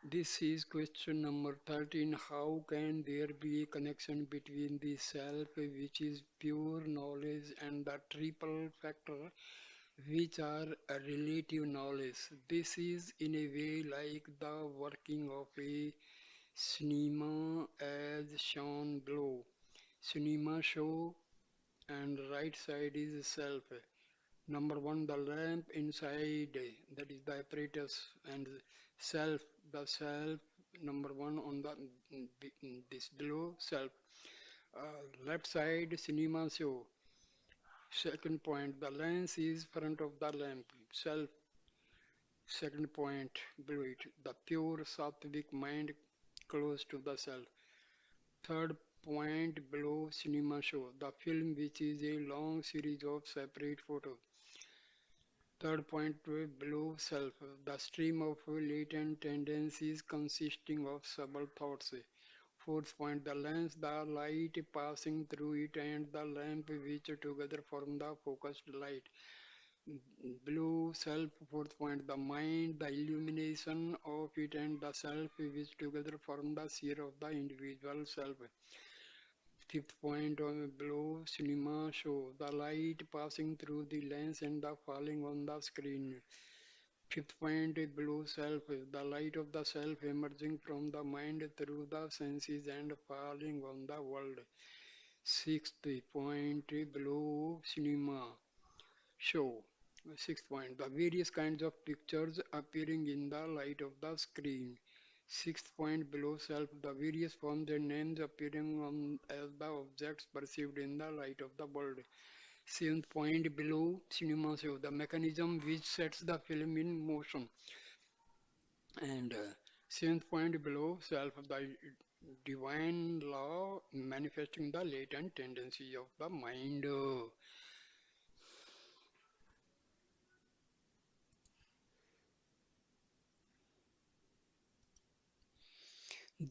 This is question number 13. How can there be a connection between the self, which is pure knowledge, and the triple factor, which are a relative knowledge? This is in a way like the working of a cinema as shown below. Cinema show and right side is self. Number one, the lamp inside, that is the apparatus, and self, the self. Number one on the this below self. Left side, cinema show. Second point, the lens is front of the lamp. Self. Second point below it, the pure sattvic mind close to the self. Third point below cinema show, the film which is a long series of separate photos. Third point below self, the stream of latent tendencies consisting of subtle thoughts. Fourth point, the lens, the light passing through it, and the lamp which together form the focused light. Below self, fourth point, the mind, the illumination of it, and the self which together form the sphere of the individual self. Fifth point on below cinema show, the light passing through the lens and the falling on the screen. Fifth point below self, the light of the self emerging from the mind through the senses and falling on the world. Sixth point below cinema show. Sixth point, the various kinds of pictures appearing in the light of the screen. Sixth point below self, the various forms and names appearing on as the objects perceived in the light of the world. Seventh point below cinema show, the mechanism which sets the film in motion. And seventh point below self, the divine law manifesting the latent tendency of the mind.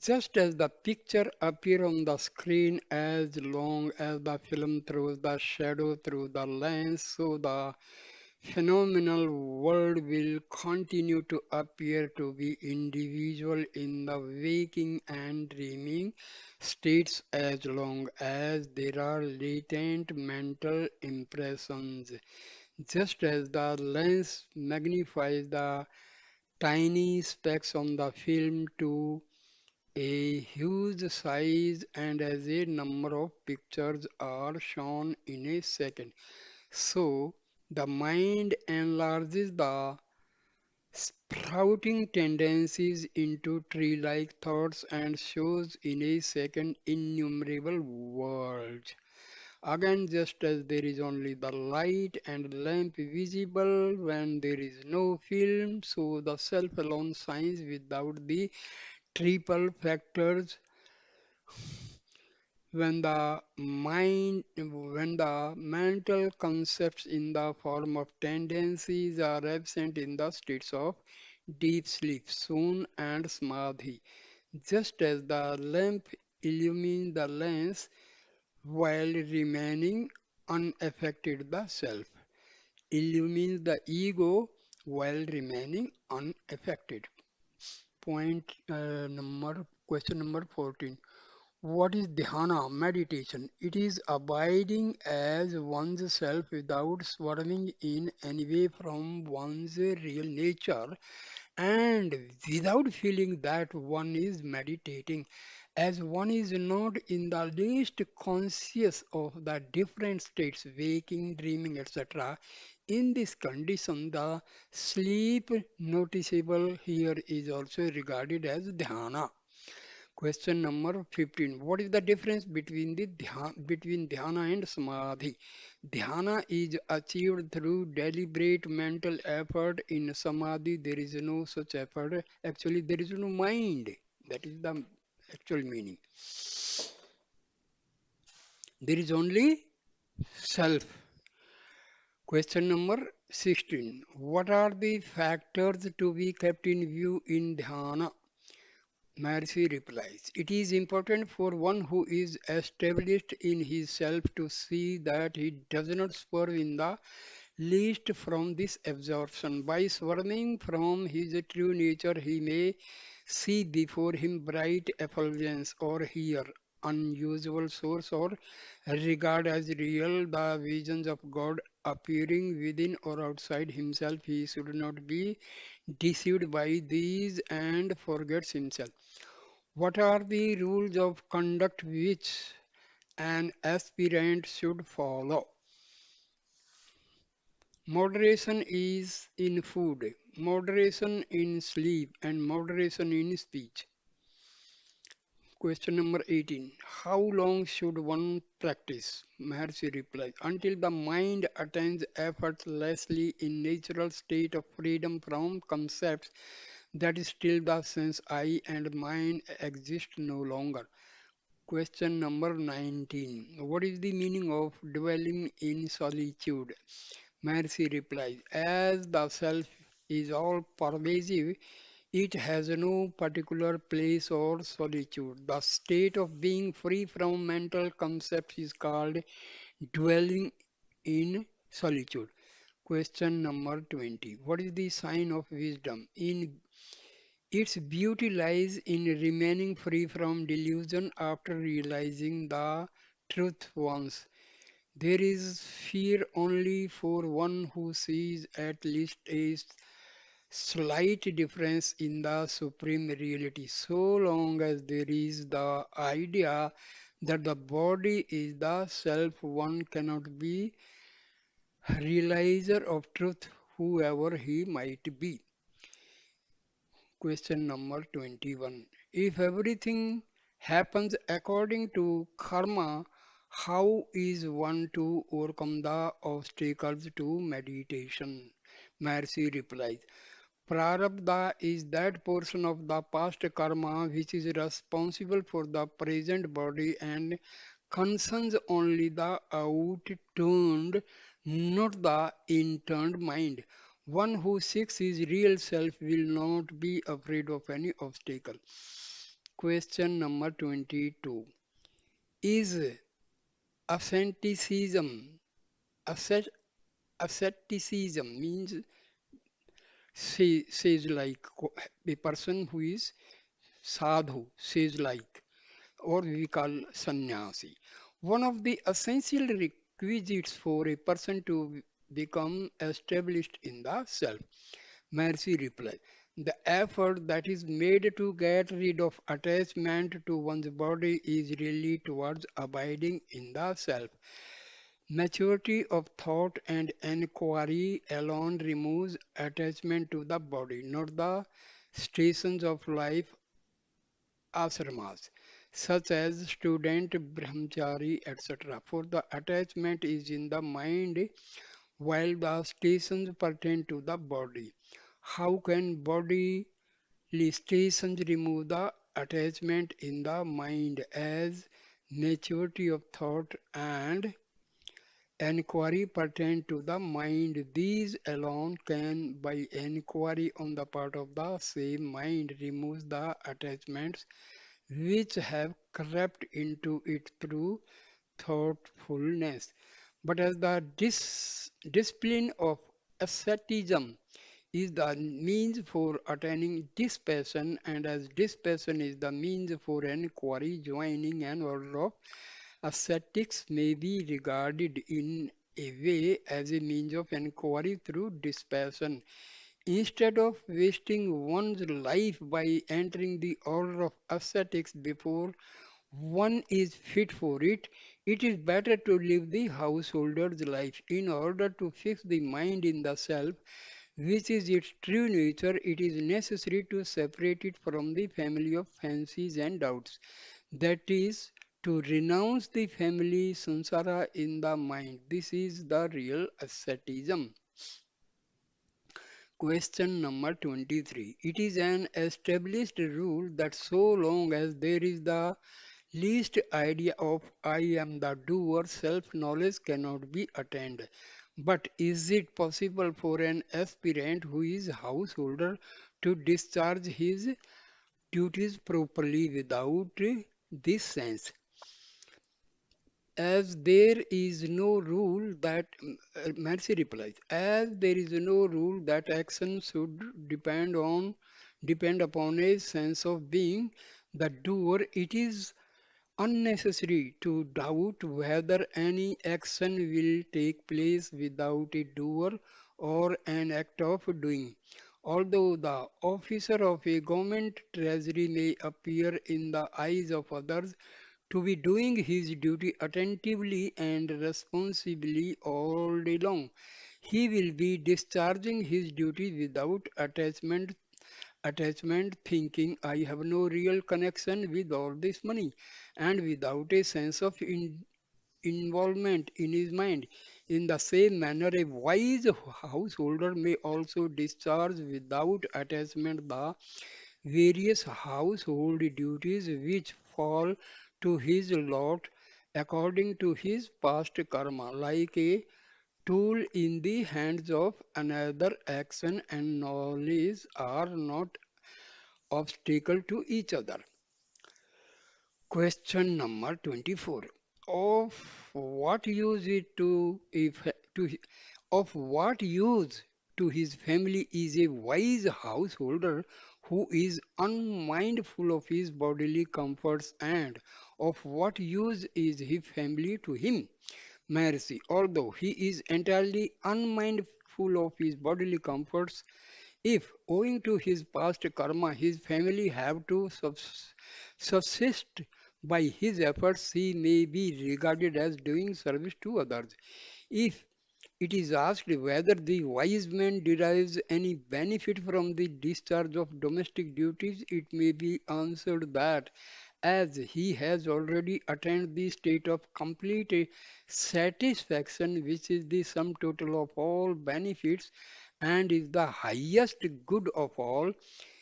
Just as the picture appear on the screen as long as the film throws the shadow through the lens, so the phenomenal world will continue to appear to be individual in the waking and dreaming states as long as there are latent mental impressions. Just as the lens magnifies the tiny specks on the film to a huge size and as a number of pictures are shown in a second. So, the mind enlarges the sprouting tendencies into tree-like thoughts and shows in a second innumerable worlds. Again, just as there is only the light and lamp visible when there is no film, so the self alone shines without the triple factors when the mental concepts in the form of tendencies are absent in the states of deep sleep, soon and samadhi, just as the lamp illumines the lens while remaining unaffected, the self illumines the ego while remaining unaffected. Question number 14. What is dhyana meditation? It is abiding as one's self without swerving in any way from one's real nature and without feeling that one is meditating, as one is not in the least conscious of the different states, waking, dreaming, etc. In this condition, the sleep noticeable here is also regarded as dhyana. Question number 15. What is the difference between between dhyana and samadhi? Dhyana is achieved through deliberate mental effort. In samadhi, there is no such effort. Actually, there is no mind. That is the actual meaning. There is only self. Question number 16. What are the factors to be kept in view in dhyana? Maharshi replies, it is important for one who is established in his self to see that he does not swerve in the least from this absorption. By swerving from his true nature, he may see before him bright effulgence, or hear unusual source, or regard as real the visions of God appearing within or outside himself. He should not be deceived by these and forgets himself. What are the rules of conduct which an aspirant should follow? Moderation is in food, moderation in sleep, and moderation in speech. Question number 18. How long should one practice? Maharshi replies, until the mind attains effortlessly in natural state of freedom from concepts, that is till the sense I and mine exist no longer. Question number 19. What is the meaning of dwelling in solitude? Mercy replies, as the self is all pervasive, it has no particular place or solitude. The state of being free from mental concepts is called dwelling in solitude. Question number 20. What is the sign of wisdom? In its beauty lies in remaining free from delusion after realizing the truth once. There is fear only for one who sees at least a slight difference in the supreme reality. So long as there is the idea that the body is the self, one cannot be realizer of truth, whoever he might be. Question number 21. If everything happens according to karma, how is one to overcome the obstacles to meditation? Mercy replies, Prarabdha is that portion of the past karma which is responsible for the present body and concerns only the outturned, not the interned mind. One who seeks his real self will not be afraid of any obstacle. Question number 22. Is asceticism, ascet, asceticism means says like a person who is sadhu, says like, or we call sannyasi. One of the essential requisites for a person to become established in the self. Mercy replies, the effort that is made to get rid of attachment to one's body is really towards abiding in the self. Maturity of thought and enquiry alone removes attachment to the body, not the stations of life ashramas, such as student, brahmachari, etc. For the attachment is in the mind, while the stations pertain to the body. How can bodily stations remove the attachment in the mind as maturity of thought and enquiry pertain to the mind? These alone can, by enquiry on the part of the same mind, remove the attachments which have crept into it through thoughtfulness. But as the discipline of asceticism is the means for attaining dispassion, and as dispassion is the means for inquiry, joining an order of ascetics may be regarded in a way as a means of inquiry through dispassion. Instead of wasting one's life by entering the order of ascetics before one is fit for it, it is better to live the householder's life. In order to fix the mind in the self, which is its true nature, it is necessary to separate it from the family of fancies and doubts. That is, to renounce the family samsara in the mind. This is the real asceticism. Question number 23. It is an established rule that so long as there is the least idea of I am the doer, self knowledge cannot be attained. But is it possible for an aspirant who is householder to discharge his duties properly without this sense? As there is no rule that, Mercy replies, as there is no rule that action should depend on depend upon a sense of being the doer. It is unnecessary to doubt whether any action will take place without a doer or an act of doing. Although the officer of a government treasury may appear in the eyes of others to be doing his duty attentively and responsibly all day long, he will be discharging his duty without attachment, thinking I have no real connection with all this money, and without a sense of involvement in his mind. In the same manner, a wise householder may also discharge without attachment the various household duties which fall to his lot according to his past karma, like a tool in the hands of another. Action and knowledge are not obstacle to each other. Question number 24. Of what use it to if to of what use to his family is a wise householder who is unmindful of his bodily comforts, and of what use is his family to him? Mercy, although he is entirely unmindful of his bodily comforts, if, owing to his past karma, his family have to subsist by his efforts, he may be regarded as doing service to others. If it is asked whether the wise man derives any benefit from the discharge of domestic duties, it may be answered that as he has already attained the state of complete satisfaction, which is the sum total of all benefits and is the highest good of all,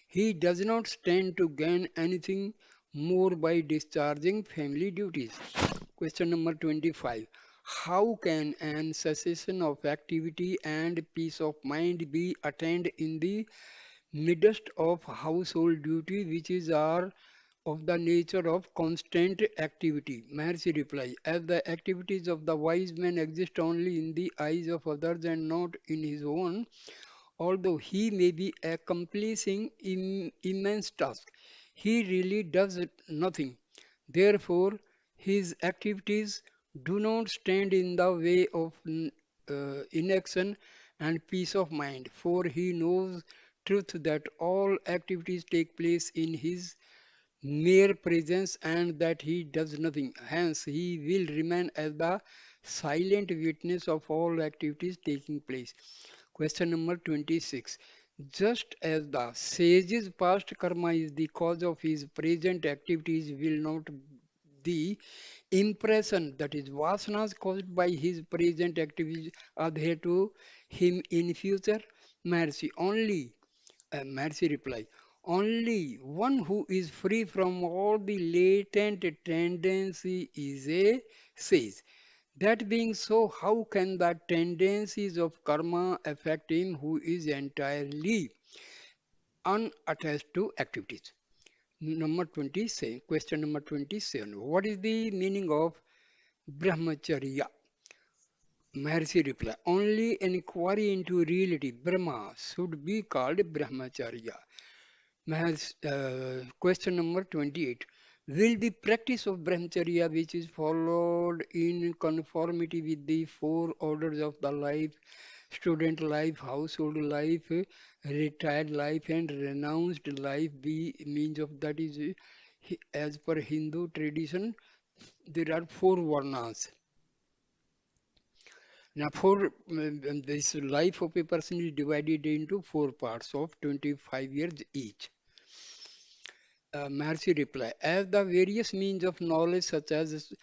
he does not stand to gain anything more by discharging family duties. Question number 25. How can an cessation of activity and peace of mind be attained in the midst of household duty which is are of the nature of constant activity? Maharshi reply, as the activities of the wise man exist only in the eyes of others and not in his own, although he may be accomplishing immense tasks, he really does nothing. Therefore, his activities do not stand in the way of inaction and peace of mind, for he knows truth that all activities take place in his mere presence and that he does nothing. Hence, he will remain as the silent witness of all activities taking place. Question number 26. Just as the sage's past karma is the cause of his present activities, will not the impression, that is vasanas caused by his present activities, adhere to him in future? Mercy only. Mercy reply. Only one who is free from all the latent tendency is a sage. That being so, how can the tendencies of karma affect him who is entirely unattached to activities? Number 27, question number 27. What is the meaning of brahmacharya? Maharshi reply. Only inquiry into reality, Brahma, should be called brahmacharya. Question number 28. Will the practice of brahmacharya, which is followed in conformity with the four orders of the life, student life, household life, retired life, and renounced life, be means of that is as per Hindu tradition, there are four varnas. Now, this life of a person is divided into four parts of 25 years each. Maharshi reply, as the various means of knowledge such as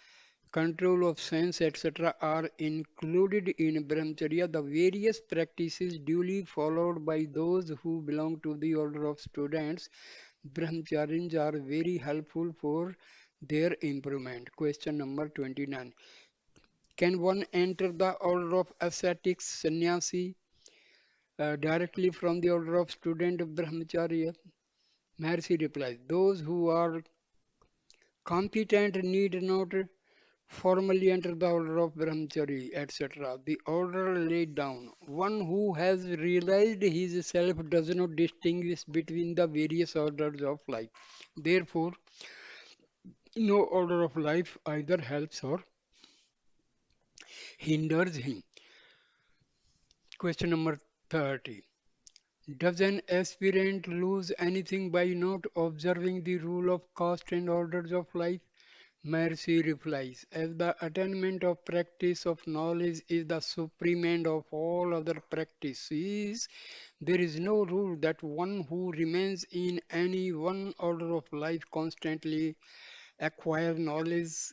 control of sense, etc., are included in brahmacharya, the various practices duly followed by those who belong to the order of students, brahmacharyans, are very helpful for their improvement. Question number 29. Can one enter the order of ascetics, sannyasi, directly from the order of student of brahmacharya? Maharshi replies, those who are competent need not formally enter the order of Brahmachari, etc. The order laid down. One who has realized his self does not distinguish between the various orders of life. Therefore, no order of life either helps or hinders him. Question number 30. Does an aspirant lose anything by not observing the rule of caste and orders of life? Mercy replies, as the attainment of practice of knowledge is the supreme end of all other practices, there is no rule that one who remains in any one order of life constantly acquire knowledge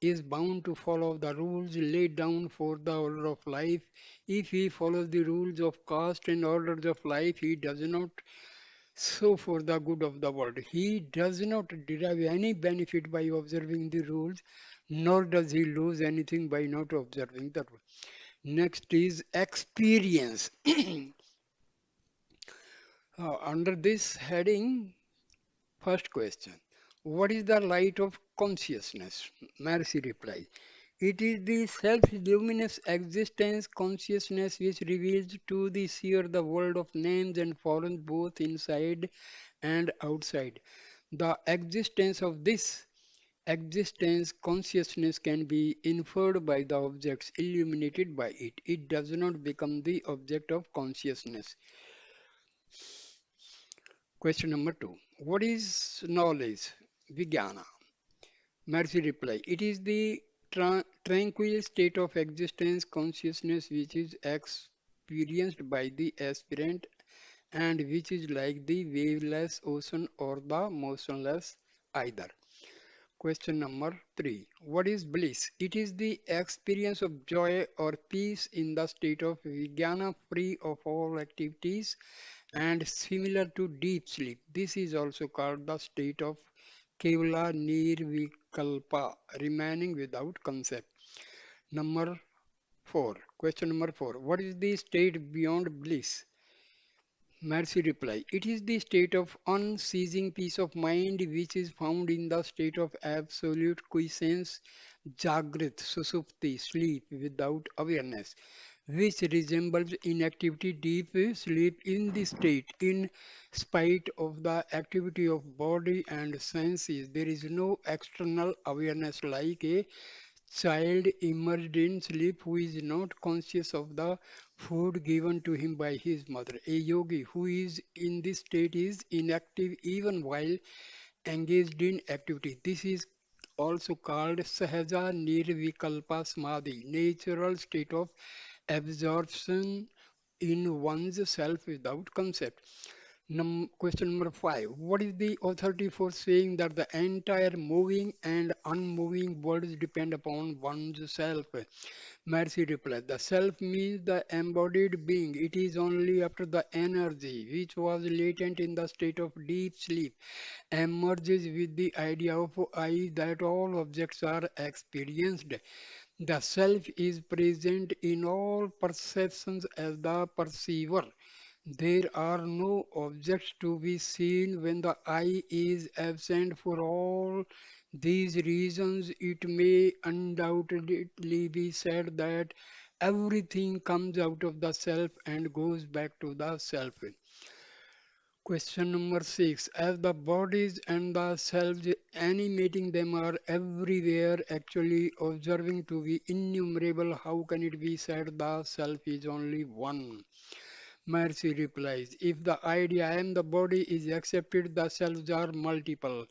is bound to follow the rules laid down for the order of life. If he follows the rules of caste and orders of life, he does not so for the good of the world. He does not derive any benefit by observing the rules, nor does he lose anything by not observing the rules. Next is experience. Under this heading, first question. What is the light of consciousness? Mercy replies. It is the self-luminous existence consciousness which reveals to the seer the world of names and forms both inside and outside. The existence of this existence consciousness can be inferred by the objects illuminated by it. It does not become the object of consciousness. Question number two. What is knowledge? Vijnana. Mercy reply. It is the tranquil state of existence consciousness which is experienced by the aspirant and which is like the waveless ocean or the motionless either. Question number three. What is bliss? It is the experience of joy or peace in the state of vijnana free of all activities and similar to deep sleep. This is also called the state of kevala nirvikalpa, remaining without concept. Number four. Question number four. What is the state beyond bliss? Mercy reply. It is the state of unceasing peace of mind which is found in the state of absolute quiescence, Jagrit, Susupti, sleep without awareness, which resembles inactivity, deep sleep in the state. In spite of the activity of body and senses, there is no external awareness like a child immersed in sleep who is not conscious of the food given to him by his mother. A yogi who is in this state is inactive even while engaged in activity. This is also called Sahaja Nirvikalpa Samadhi, natural state of absorption in one's self without concept. Question number five. What is the authority for saying that the entire moving and unmoving worlds depend upon one's self? Mercy replied, the self means the embodied being. It is only after the energy, which was latent in the state of deep sleep, emerges with the idea of I that all objects are experienced. The self is present in all perceptions as the perceiver. There are no objects to be seen when the eye is absent. For all these reasons, it may undoubtedly be said that everything comes out of the self and goes back to the self. Question number six. As the bodies and the selves animating them are everywhere, actually observing to be innumerable, how can it be said the self is only one? Mercy replies, if the idea I am the body is accepted, the selves are multiple.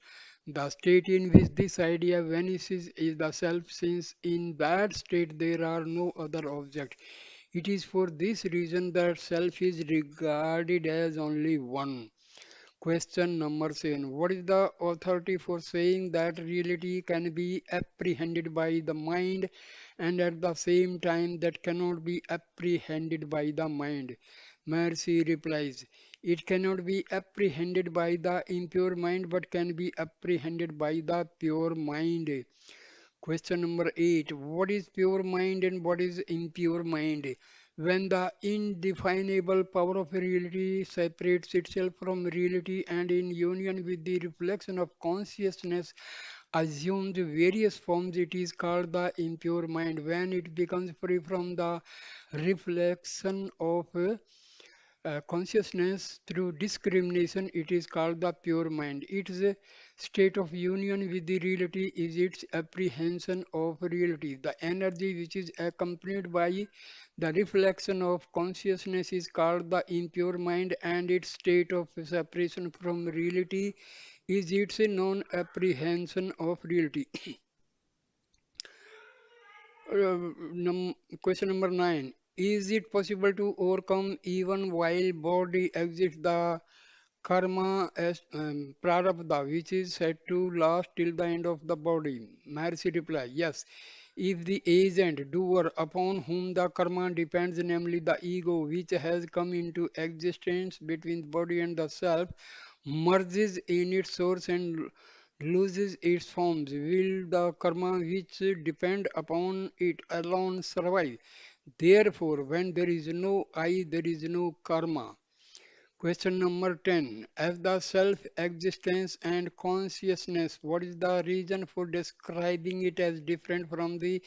The state in which this idea vanishes is the self, since in that state there are no other object. It is for this reason that self is regarded as only one. Question number 7. What is the authority for saying that reality can be apprehended by the mind and at the same time that cannot be apprehended by the mind? Mercy replies, it cannot be apprehended by the impure mind but can be apprehended by the pure mind. Question number 8. What is pure mind and what is impure mind? When the indefinable power of reality separates itself from reality and in union with the reflection of consciousness assumes various forms, it is called the impure mind. When it becomes free from the reflection of consciousness through discrimination, it is called the pure mind. It is a state of union with the reality, is its apprehension of reality. The energy which is accompanied by the reflection of consciousness is called the impure mind, and its state of separation from reality is its non-apprehension of reality. Question number 9. Is it possible to overcome even while body exists the karma as prarabdha, which is said to last till the end of the body? Maharshi reply, yes. If the agent, doer, upon whom the karma depends, namely the ego, which has come into existence between the body and the self, merges in its source and loses its forms, will the karma which depend upon it alone survive? Therefore, when there is no I, there is no karma. Question number 10. As the self-existence and consciousness, what is the reason for describing it as different from the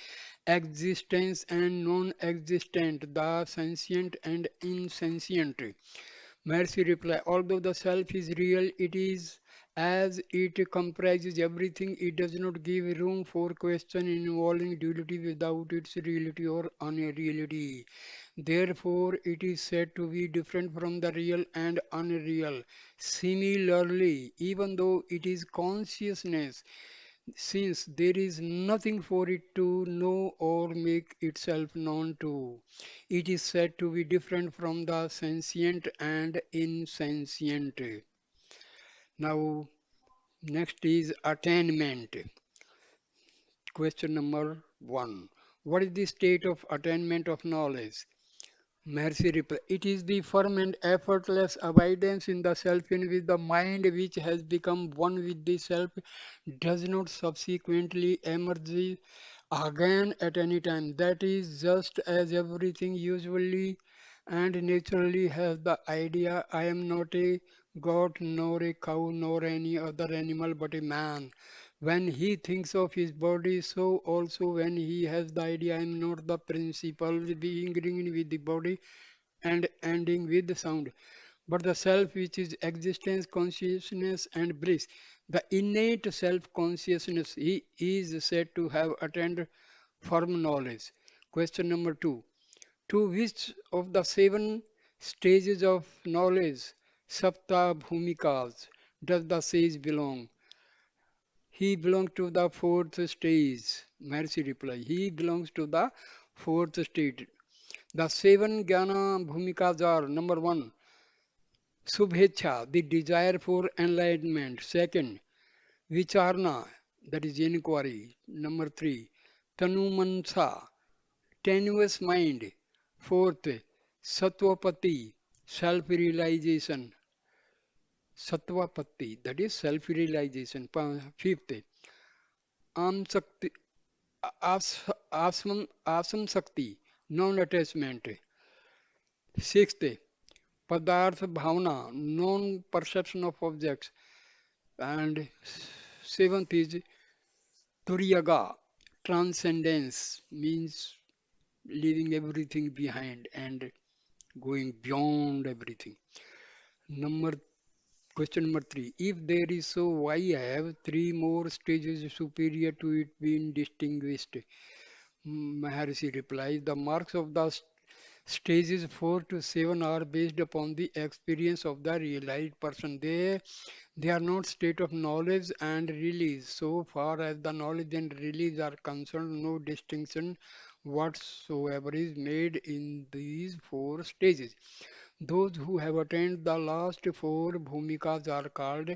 existence and non-existent, the sentient and insentient? Mercy reply, although the self is real, it is as it comprises everything, it does not give room for question involving duality without its reality or unreality. Therefore, it is said to be different from the real and unreal. Similarly, even though it is consciousness, since there is nothing for it to know or make itself known to, it is said to be different from the sentient and insentient. Now, next is attainment. Question number 1. What is the state of attainment of knowledge? Mercy reply. It is the firm and effortless abidance in the self in which the mind which has become one with the self does not subsequently emerge again at any time. That is just as everything usually and naturally has the idea I am not a goat nor a cow nor any other animal but a man. When he thinks of his body, so also when he has the idea I am not the principle beginning with the body and ending with the sound, but the self which is existence, consciousness, and bliss. The innate self consciousness he is said to have attained firm knowledge. Question number 2. To which of the seven stages of knowledge, Sapta Bhumikas, does the sage belong? He belongs to the fourth stage. Mercy reply. He belongs to the fourth stage. The seven Jnana Bhumikas are: number 1, Subhecha, the desire for enlightenment. Second, Vicharna, that is inquiry. Number 3, Tanumansa, tenuous mind. Fourth, Satvapati, self-realization. Satvapati, that is self-realization. Fifth, Amsakti, Asam Sakti, non-attachment. Sixth, Padartha Bhavana, non-perception of objects. And seventh is Turiyaga, transcendence, means leaving everything behind and going beyond everything. Number Question number 3. If there is so, why have three more stages superior to it been distinguished? Maharshi replies, the marks of the stages 4 to 7 are based upon the experience of the realized person. They are not state of knowledge and release. So far as the knowledge and release are concerned, no distinction whatsoever is made in these four stages. Those who have attained the last four bhumikas are called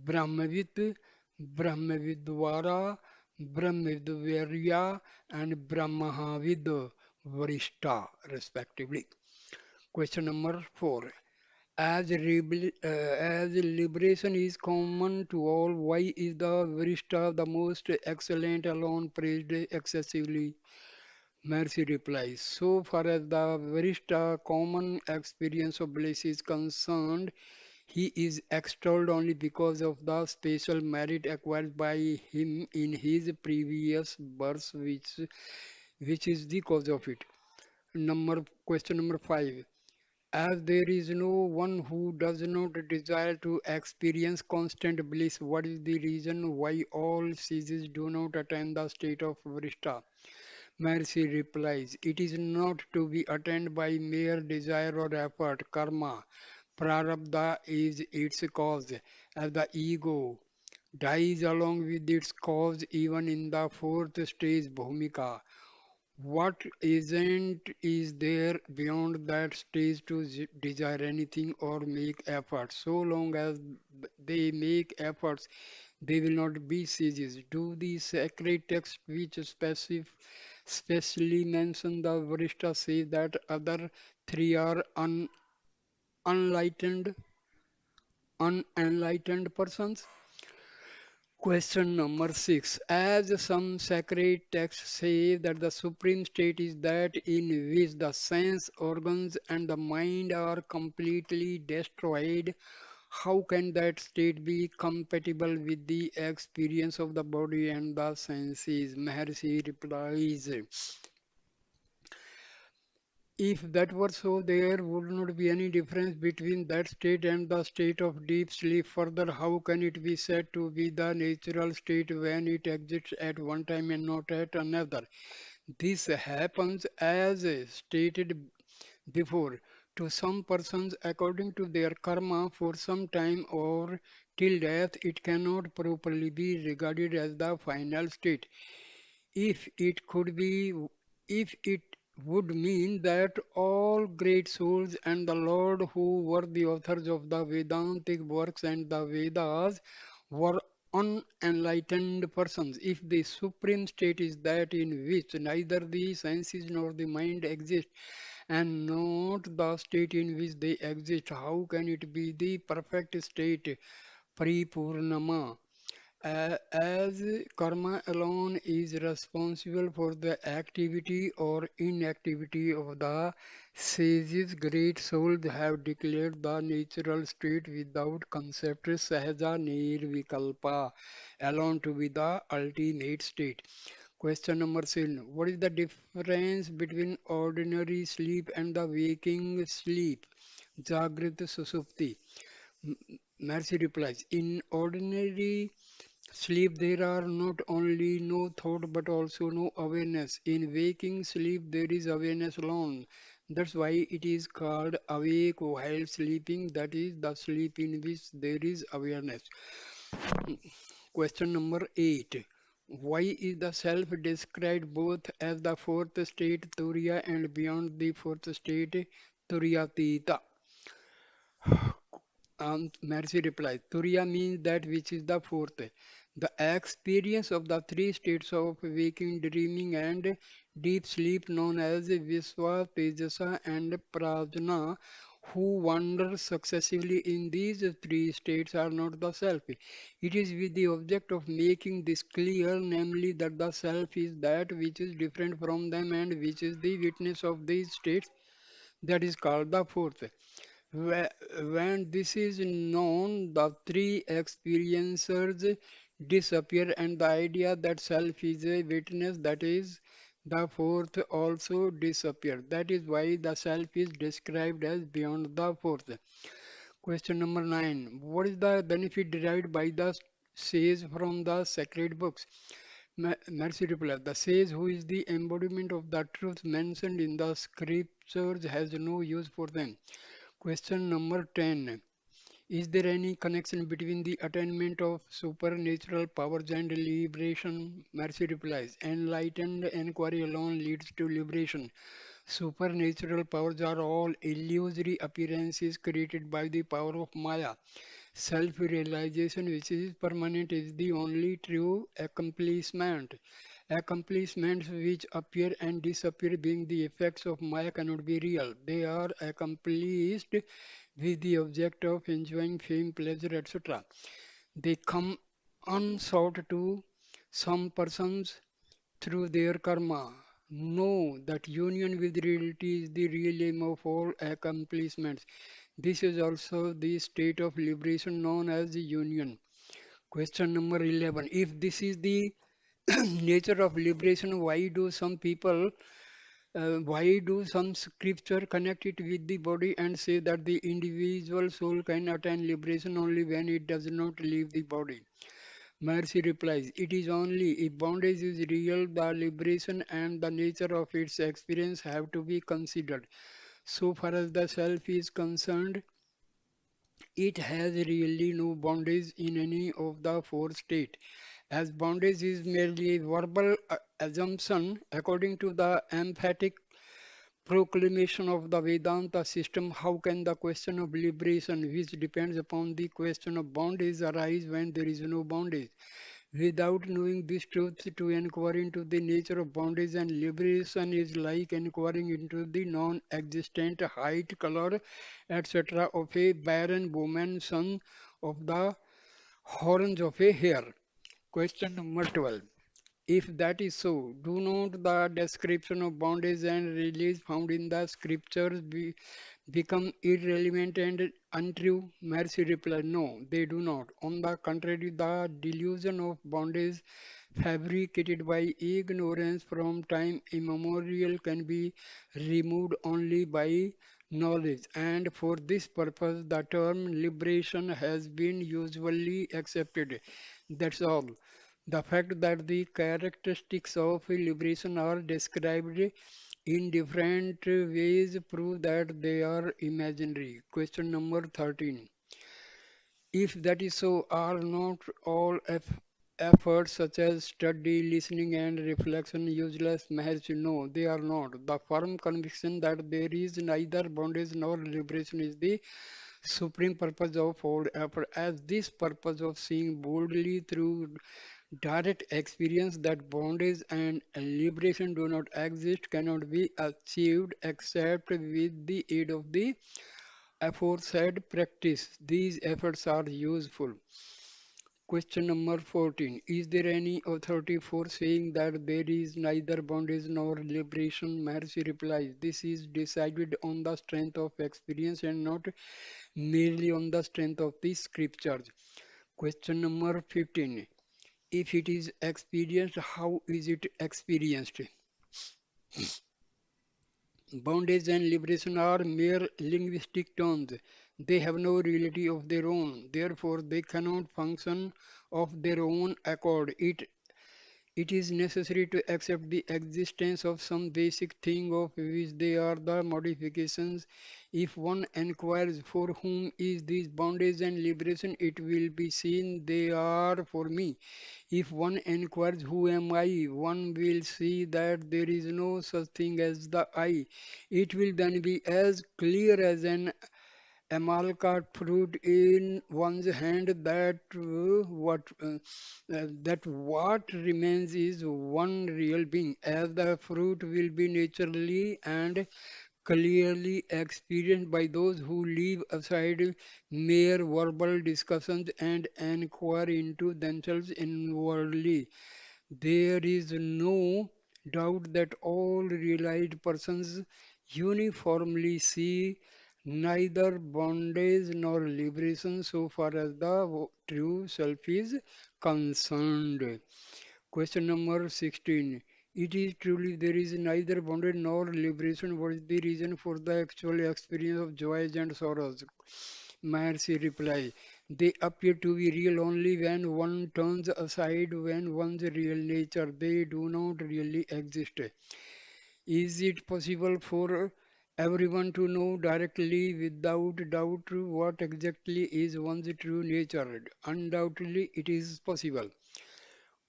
Brahmavid, Brahmavidvara, Brahmavidvarya, and Brahmavid Varishta, respectively. Question number 4. As liberation is common to all, why is the Varishta the most excellent alone praised excessively? Mercy replies, so far as the Varishta common experience of bliss is concerned, He is extolled only because of the special merit acquired by him in his previous births, which is the cause of it. Question number 5. As there is no one who does not desire to experience constant bliss, what is the reason why all sages do not attain the state of Vrishta? Mercy replies, it is not to be attained by mere desire or effort. Karma, prarabdha is its cause. As the ego dies along with its cause, even in the fourth stage, bhumika. What isn't is there beyond that stage to desire anything or make efforts? So long as they make efforts, they will not be sages. Do the sacred text which specially mention the Varishta say that other three are unenlightened, unenlightened persons? Question number 6. As some sacred texts say that the supreme state is that in which the sense organs and the mind are completely destroyed, how can that state be compatible with the experience of the body and the senses? Maharshi replies, if that were so, there would not be any difference between that state and the state of deep sleep. Further, how can it be said to be the natural state when it exists at one time and not at another? This happens as stated before to some persons according to their karma for some time or till death. It cannot properly be regarded as the final state. If it could be, if it would mean that all great souls and the Lord who were the authors of the Vedantic works and the Vedas were unenlightened persons. If the supreme state is that in which neither the senses nor the mind exist, and not the state in which they exist, how can it be the perfect state, Paripurnama? As karma alone is responsible for the activity or inactivity of the sages, great souls have declared the natural state without concept sahaja nirvikalpa alone to be the ultimate state. Question number 7. What is the difference between ordinary sleep and the waking sleep? Jagrita Susupti. Mercy replies, in ordinary sleep, there are not only no thought but also no awareness. In waking sleep, there is awareness alone. That's why it is called awake while sleeping. That is the sleep in which there is awareness. Question number 8. Why is the self described both as the fourth state, Turiya, and beyond the fourth state, Turiyatita? Mercy replies, Turiya means that which is the fourth. The experience of the three states of waking, dreaming, and deep sleep, known as Viswa, Tejasa, and Prajna, who wander successively in these three states, are not the self. It is with the object of making this clear, namely that the self is that which is different from them and which is the witness of these states, that is called the fourth. When this is known, the three experiencers disappear and the idea that self is a witness, that is the fourth, also disappear. That is why the self is described as beyond the fourth. Question number 9. What is the benefit derived by the sage from the sacred books? Mercy replies, the sage who is the embodiment of the truth mentioned in the scriptures has no use for them. Question number 10. Is there any connection between the attainment of supernatural powers and liberation? Mercy replies, enlightened inquiry alone leads to liberation. Supernatural powers are all illusory appearances created by the power of Maya. Self realization, which is permanent, is the only true accomplishment. Accomplishments which appear and disappear, being the effects of Maya, cannot be real. They are accomplished with the object of enjoying fame, pleasure, etc. They come unsought to some persons through their karma. Know that union with reality is the real aim of all accomplishments. This is also the state of liberation known as the union. Question number 11. If this is the nature of liberation, why do some scripture connect it with the body and say that the individual soul can attain liberation only when it does not leave the body? Mercy replies, it is only if bondage is real, the liberation and the nature of its experience have to be considered. So far as the self is concerned, it has really no bondage in any of the four states. As bondage is merely a verbal assumption, according to the emphatic proclamation of the Vedanta system, how can the question of liberation, which depends upon the question of bondage, arise when there is no bondage? Without knowing this truth, to inquire into the nature of bondage and liberation is like inquiring into the non existent height, color, etc. of a barren woman, son of the horns of a hare. Question number 12. If that is so, do not the description of bondage and release found in the scriptures become irrelevant and untrue? Mercy replied, no, they do not. On the contrary, the delusion of bondage fabricated by ignorance from time immemorial can be removed only by knowledge, and for this purpose the term liberation has been usually accepted. That's all. The fact that the characteristics of liberation are described in different ways prove that they are imaginary. Question number 13. If that is so, are not all efforts such as study, listening, and reflection useless? Maharshi, no, they are not. The firm conviction that there is neither bondage nor liberation is the supreme purpose of all effort, as this purpose of seeing boldly through direct experience that bondage and liberation do not exist cannot be achieved except with the aid of the aforesaid practice. These efforts are useful. Question number 14. Is there any authority for saying that there is neither bondage nor liberation? Mercy replies, this is decided on the strength of experience and not merely on the strength of the scriptures. Question number 15. If it is experienced, how is it experienced? Bondage and liberation are mere linguistic terms. They have no reality of their own. Therefore, they cannot function of their own accord. It is necessary to accept the existence of some basic thing of which they are the modifications. If one inquires for whom is this bondage and liberation, it will be seen they are for me. If one inquires who am I, one will see that there is no such thing as the I. It will then be as clear as an amalgam fruit in one's hand that what remains is one real being, as the fruit will be naturally and clearly experienced by those who leave aside mere verbal discussions and inquire into themselves inwardly. There is no doubt that all realized persons uniformly see neither bondage nor liberation so far as the true self is concerned. Question number 16. It is truly there is neither bondage nor liberation. What is the reason for the actual experience of joys and sorrows? Maharshi reply. They appear to be real only when one turns aside when one's real nature. They do not really exist. Is it possible for everyone to know directly without doubt what exactly is one's true nature? Undoubtedly, it is possible.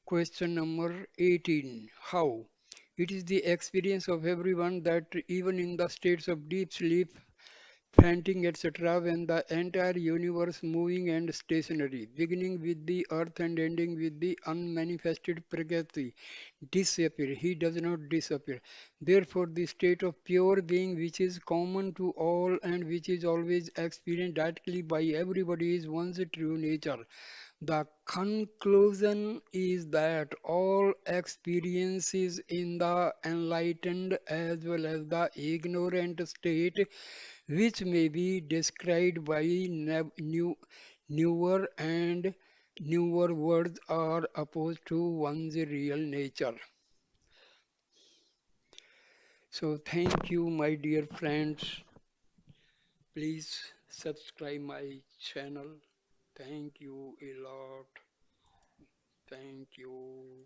Question number 18. How? It is the experience of everyone that even in the states of deep sleep, fainting, etc., when the entire universe moving and stationary, beginning with the earth and ending with the unmanifested Prakriti, disappear. He does not disappear. Therefore, the state of pure being, which is common to all and which is always experienced directly by everybody, is one's true nature. The conclusion is that all experiences in the enlightened as well as the ignorant state, which may be described by newer and newer words, are opposed to one's real nature. So, thank you, my dear friends. Please subscribe my channel. Thank you a lot. Thank you.